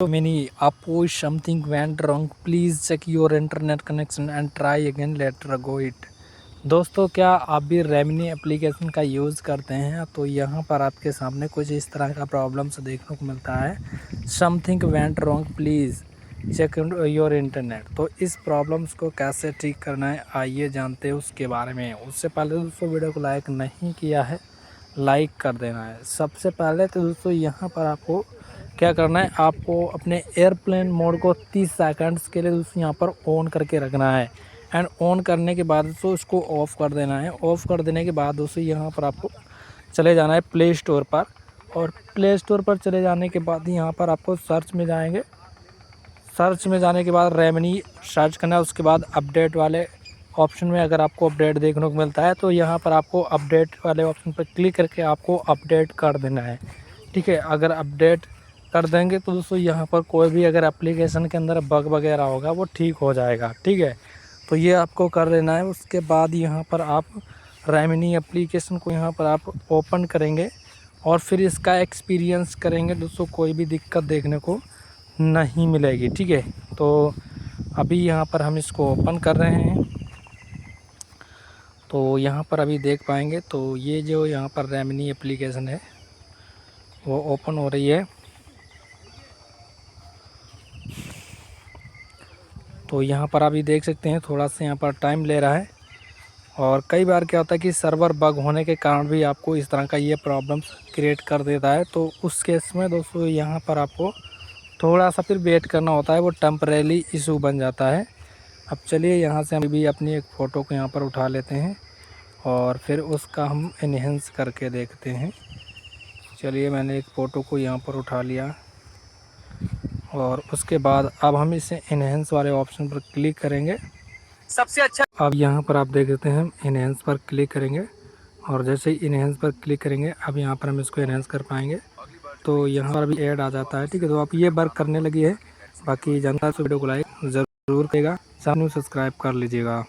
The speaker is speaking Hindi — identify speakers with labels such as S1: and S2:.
S1: Many Apple something went wrong. Please check your internet connection and try again later go it. दोस्तों, क्या आप भी रेमनी एप्लीकेशन का यूज़ करते हैं? तो यहाँ पर आपके सामने कुछ इस तरह का प्रॉब्लम्स देखने को मिलता है। Something went wrong, please check your internet. तो इस प्रॉब्लम्स को कैसे ठीक करना है, आइए जानते हैं उसके बारे में। उससे पहले दोस्तों, वीडियो को लाइक नहीं किया है, लाइक कर देना है। सबसे पहले तो दोस्तों यहाँ पर आपको क्या करना है, आपको अपने एयरप्लेन मोड को 30 सेकंड्स के लिए दोस्तों यहाँ पर ऑन करके रखना है। एंड ऑन करने के बाद दोस्तों उसको ऑफ़ कर देना है। ऑफ़ कर देने के बाद दोस्तों यहाँ पर आपको चले जाना है प्ले स्टोर पर। और प्ले स्टोर पर चले जाने के बाद यहाँ पर आपको सर्च में जाएंगे। सर्च में जाने के बाद रेमनी सर्च करना है। उसके बाद अपडेट वाले ऑप्शन में अगर आपको अपडेट देखने को मिलता है तो यहाँ पर आपको अपडेट वाले ऑप्शन पर क्लिक करके आपको अपडेट कर देना है। ठीक है, अगर अपडेट कर देंगे तो दोस्तों यहाँ पर कोई भी अगर एप्लीकेशन के अंदर बग वगैरह होगा वो ठीक हो जाएगा। ठीक है, तो ये आपको कर लेना है। उसके बाद यहाँ पर आप रेमनी एप्लीकेशन को यहाँ पर आप ओपन करेंगे और फिर इसका एक्सपीरियंस करेंगे दोस्तों, कोई भी दिक्कत देखने को नहीं मिलेगी। ठीक है, तो अभी यहाँ पर हम इसको ओपन कर रहे हैं। तो यहाँ पर अभी देख पाएंगे तो ये जो यहाँ पर रेमनी एप्लीकेशन है वो ओपन हो रही है। तो यहाँ पर अभी देख सकते हैं थोड़ा सा यहाँ पर टाइम ले रहा है। और कई बार क्या होता है कि सर्वर बग होने के कारण भी आपको इस तरह का ये प्रॉब्लम्स क्रिएट कर देता है। तो उस केस में दोस्तों यहाँ पर आपको थोड़ा सा फिर वेट करना होता है, वो टेम्परेरी इशू बन जाता है। अब चलिए यहाँ से हम भी अपनी एक फ़ोटो को यहाँ पर उठा लेते हैं और फिर उसका हम इन्हेंस करके देखते हैं। चलिए, मैंने एक फ़ोटो को यहाँ पर उठा लिया और उसके बाद अब हम इसे इन्हेंस वाले ऑप्शन पर क्लिक करेंगे। सबसे अच्छा अब यहाँ पर आप देख सकते हैं, इन्हेंस पर क्लिक करेंगे और जैसे ही इन्हेंस पर क्लिक करेंगे अब यहाँ पर हम इसको इन्हेंस कर पाएंगे। तो यहाँ पर अभी ऐड आ जाता है। ठीक है, तो अब ये वर्क करने लगी है। बाकी जनता से वीडियो को लाइक ज़रूर करेगा, सामने सब्सक्राइब कर लीजिएगा।